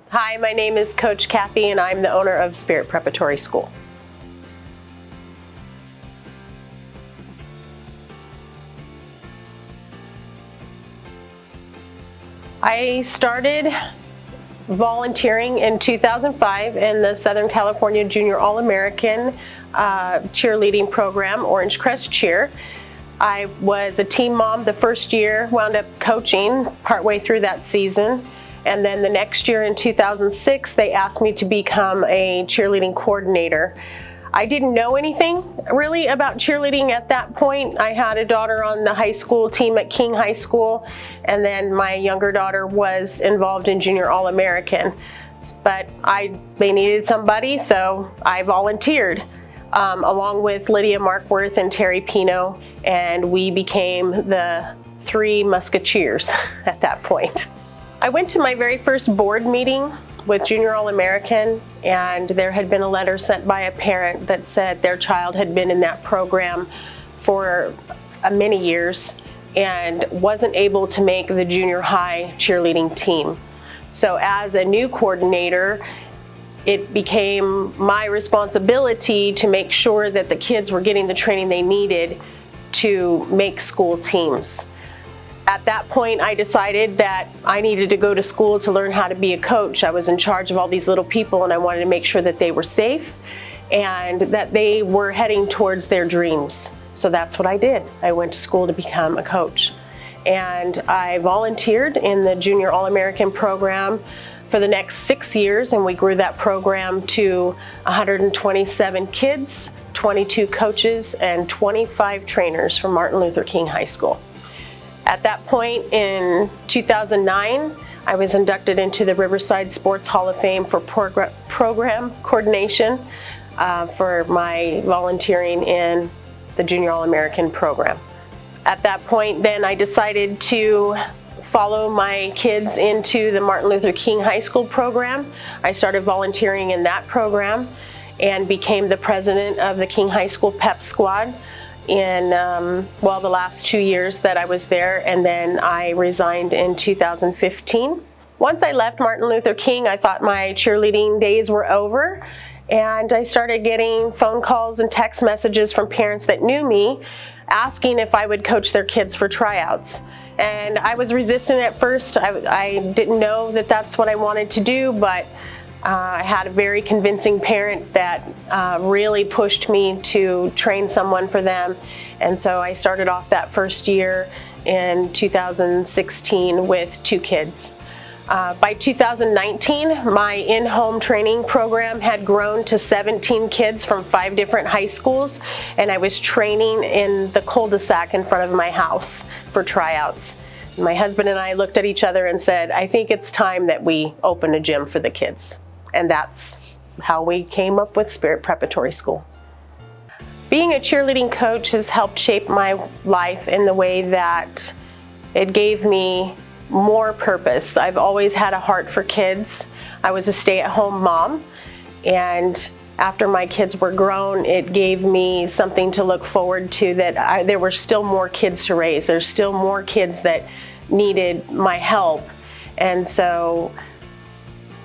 Hi, my name is Coach Cathy and I'm the owner of Spirit Preparatory School. I started volunteering in 2005 in the Southern California Junior All-American cheerleading program, Orange Crest Cheer. I was a team mom the first year, wound up coaching partway through that season. And then the next year in 2006, they asked me to become a cheerleading coordinator. I didn't know anything really about cheerleading at that point. I had a daughter on the high school team at King High School, and then my younger daughter was involved in Junior All-American. But they needed somebody, so I volunteered along with Lydia Markworth and Terry Pino, and we became the Three Musketeers at that point. I went to my very first board meeting with Junior All-American, and there had been a letter sent by a parent that said their child had been in that program for many years and wasn't able to make the junior high cheerleading team. So as a new coordinator, it became my responsibility to make sure that the kids were getting the training they needed to make school teams. At that point, I decided that I needed to go to school to learn how to be a coach. I was in charge of all these little people, and I wanted to make sure that they were safe and that they were heading towards their dreams. So that's what I did. I went to school to become a coach. And I volunteered in the Junior All-American program for the next 6 years, and we grew that program to 127 kids, 22 coaches, and 25 trainers from Martin Luther King High School. At that point in 2009, I was inducted into the Riverside Sports Hall of Fame for program coordination for my volunteering in the Junior All-American program. At that point, then I decided to follow my kids into the Martin Luther King High School program. I started volunteering in that program and became the president of the King High School Pep Squad in the last 2 years that I was there, and then I resigned in 2015. Once I left Martin Luther King, I thought my cheerleading days were over, and I started getting phone calls and text messages from parents that knew me asking if I would coach their kids for tryouts. And I was resistant at first. I didn't know that that's what I wanted to do, but I had a very convincing parent that really pushed me to train someone for them. And so I started off that first year in 2016 with 2 kids. By 2019, my in-home training program had grown to 17 kids from 5 different high schools, and I was training in the cul-de-sac in front of my house for tryouts. My husband and I looked at each other and said, I think it's time that we open a gym for the kids. And that's how we came up with Spirit Preparatory School. Being a cheerleading coach has helped shape my life in the way that it gave me more purpose. I've always had a heart for kids. I was a stay-at-home mom, and after my kids were grown, it gave me something to look forward to, that there were still more kids to raise. There's still more kids that needed my help. And so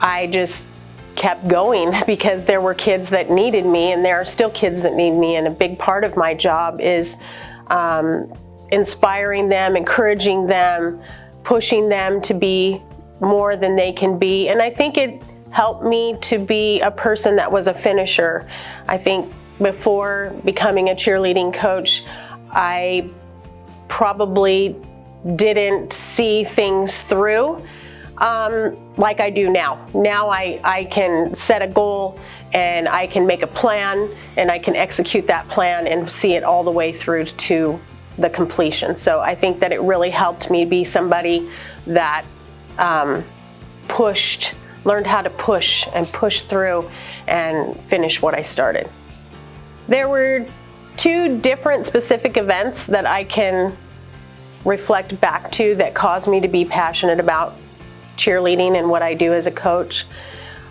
I just kept going because there were kids that needed me, and there are still kids that need me. And a big part of my job is inspiring them, encouraging them, pushing them to be more than they can be. And I think it helped me to be a person that was a finisher. I think before becoming a cheerleading coach, I probably didn't see things through like I do now. Now I can set a goal, and I can make a plan, and I can execute that plan and see it all the way through to the completion. So I think that it really helped me be somebody that learned how to push and push through and finish what I started. There were 2 different specific events that I can reflect back to that caused me to be passionate about cheerleading and what I do as a coach.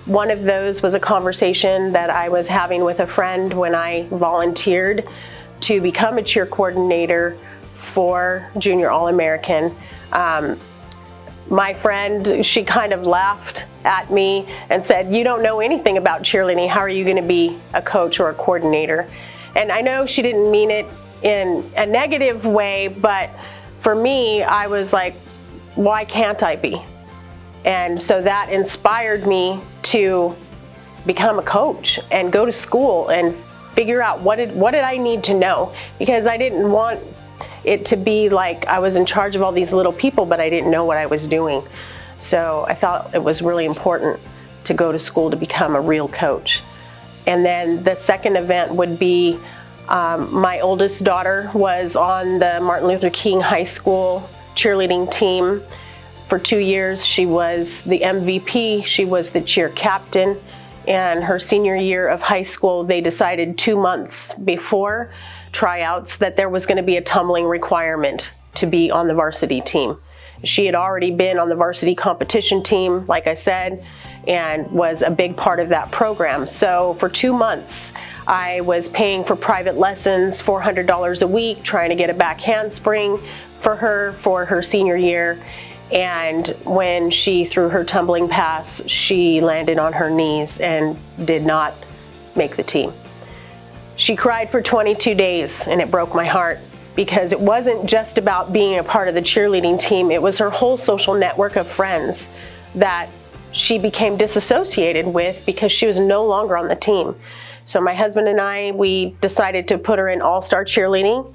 One of those was a conversation that I was having with a friend when I volunteered to become a cheer coordinator for Junior All-American. my friend, she kind of laughed at me and said, "You don't know anything about cheerleading. How are you going to be a coach or a coordinator?" And I know she didn't mean it in a negative way, but for me, I was like, why can't I be? And so that inspired me to become a coach and go to school and figure out what did I need to know, because I didn't want it to be like I was in charge of all these little people, but I didn't know what I was doing. So I thought it was really important to go to school to become a real coach. And then the second event would be my oldest daughter was on the Martin Luther King High School cheerleading team for 2 years. She was the MVP, she was the cheer captain, and her senior year of high school, they decided 2 months before tryouts that there was going to be a tumbling requirement to be on the varsity team. She had already been on the varsity competition team, like I said, and was a big part of that program. So for 2 months, I was paying for private lessons, $400 a week, trying to get a back handspring for her senior year. And when she threw her tumbling pass, she landed on her knees and did not make the team. She cried for 22 days, and it broke my heart, because it wasn't just about being a part of the cheerleading team, it was her whole social network of friends that she became disassociated with because she was no longer on the team. So my husband and I, we decided to put her in all-star cheerleading.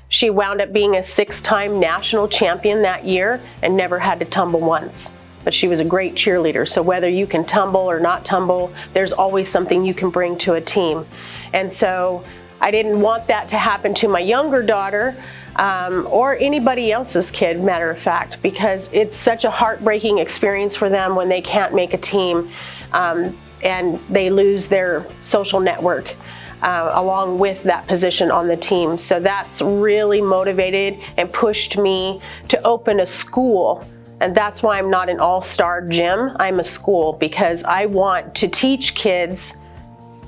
She wound up being a 6-time national champion that year and never had to tumble once. But she was a great cheerleader, so whether you can tumble or not tumble, there's always something you can bring to a team. And so I didn't want that to happen to my younger daughter or anybody else's kid, matter of fact, because it's such a heartbreaking experience for them when they can't make a team and they lose their social network along with that position on the team. So that's really motivated and pushed me to open a school. And that's why I'm not an all-star gym, I'm a school, because I want to teach kids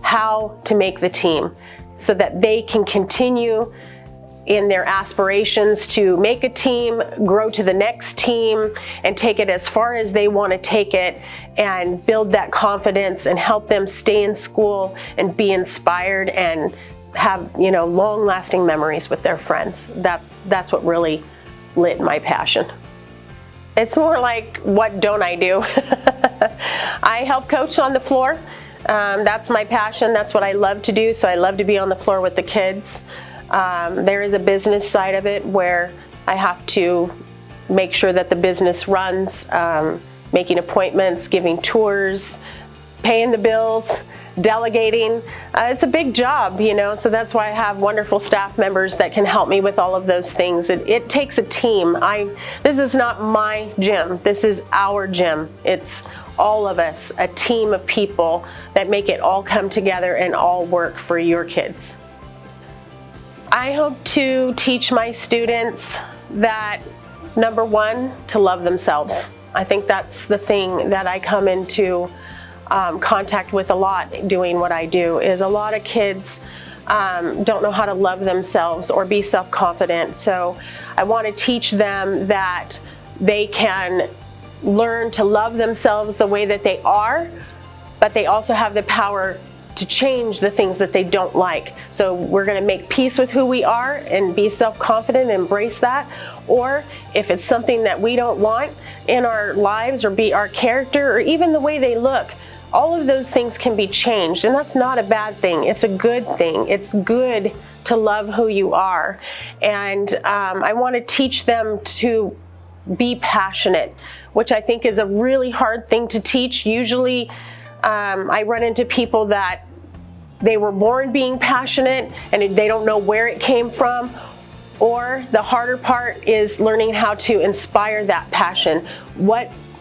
how to make the team so that they can continue in their aspirations to make a team, grow to the next team, and take it as far as they want to take it, and build that confidence and help them stay in school and be inspired and have, you know, long-lasting memories with their friends. That's what really lit my passion. It's more like, what don't I do? I help coach on the floor. That's my passion. That's what I love to do. So I love to be on the floor with the kids. There is a business side of it where I have to make sure that the business runs, making appointments, giving tours, paying the bills, delegating. It's a big job, you know, so that's why I have wonderful staff members that can help me with all of those things. It takes a team. This is not my gym. This is our gym. It's all of us, a team of people that make it all come together and all work for your kids. I hope to teach my students that, number one, to love themselves. I think that's the thing that I come into contact with a lot doing what I do, is a lot of kids don't know how to love themselves or be self-confident. So I want to teach them that they can learn to love themselves the way that they are, but they also have the power to change the things that they don't like. So we're going to make peace with who we are and be self-confident and embrace that. Or if it's something that we don't want in our lives, or be our character, or even the way they look, all of those things can be changed, and that's not a bad thing. It's a good thing. It's good to love who you are. And I want to teach them to be passionate, which I think is a really hard thing to teach. Usually I run into people that they were born being passionate and they don't know where it came from, or the harder part is learning how to inspire that passion.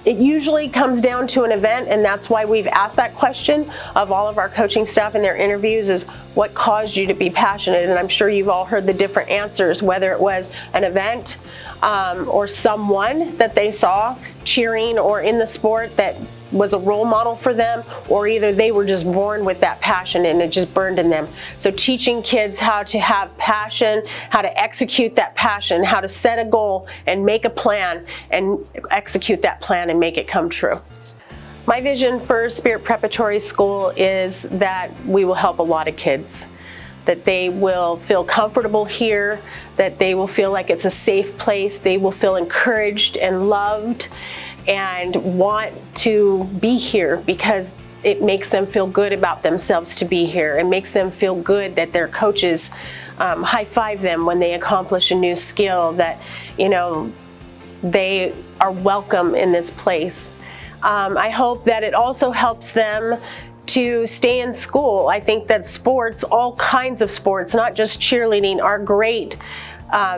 It usually comes down to an event, and that's why we've asked that question of all of our coaching staff in their interviews, is what caused you to be passionate? And I'm sure you've all heard the different answers, whether it was an event or someone that they saw cheering or in the sport that was a role model for them, or either they were just born with that passion and it just burned in them. So teaching kids how to have passion, how to execute that passion, how to set a goal and make a plan and execute that plan and make it come true. My vision for Spirit Preparatory School is that we will help a lot of kids, that they will feel comfortable here, that they will feel like it's a safe place, they will feel encouraged and loved and want to be here because it makes them feel good about themselves to be here. It makes them feel good that their coaches high-five them when they accomplish a new skill, that, you know, they are welcome in this place. I hope that it also helps them to stay in school. I think that sports, all kinds of sports, not just cheerleading, are great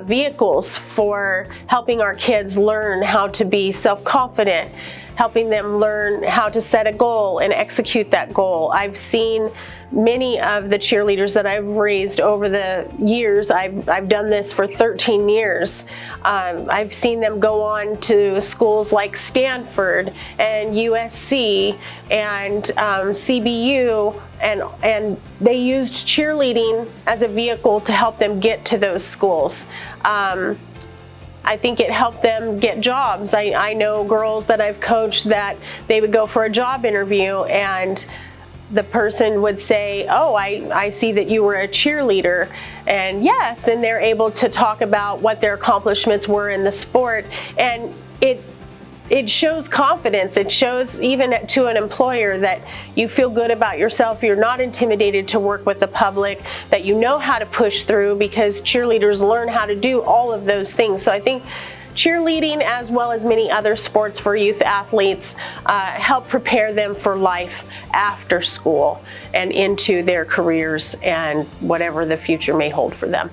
vehicles for helping our kids learn how to be self-confident, helping them learn how to set a goal and execute that goal. I've seen many of the cheerleaders that I've raised over the years. I've done this for 13 years. I've seen them go on to schools like Stanford and USC and CBU, and they used cheerleading as a vehicle to help them get to those schools. I think it helped them get jobs. I know girls that I've coached that they would go for a job interview and the person would say, oh, I see that you were a cheerleader. And yes, and they're able to talk about what their accomplishments were in the sport. And it shows confidence. It shows even to an employer that you feel good about yourself. You're not intimidated to work with the public, that you know how to push through, because cheerleaders learn how to do all of those things. So I think cheerleading, as well as many other sports for youth athletes, help prepare them for life after school and into their careers and whatever the future may hold for them.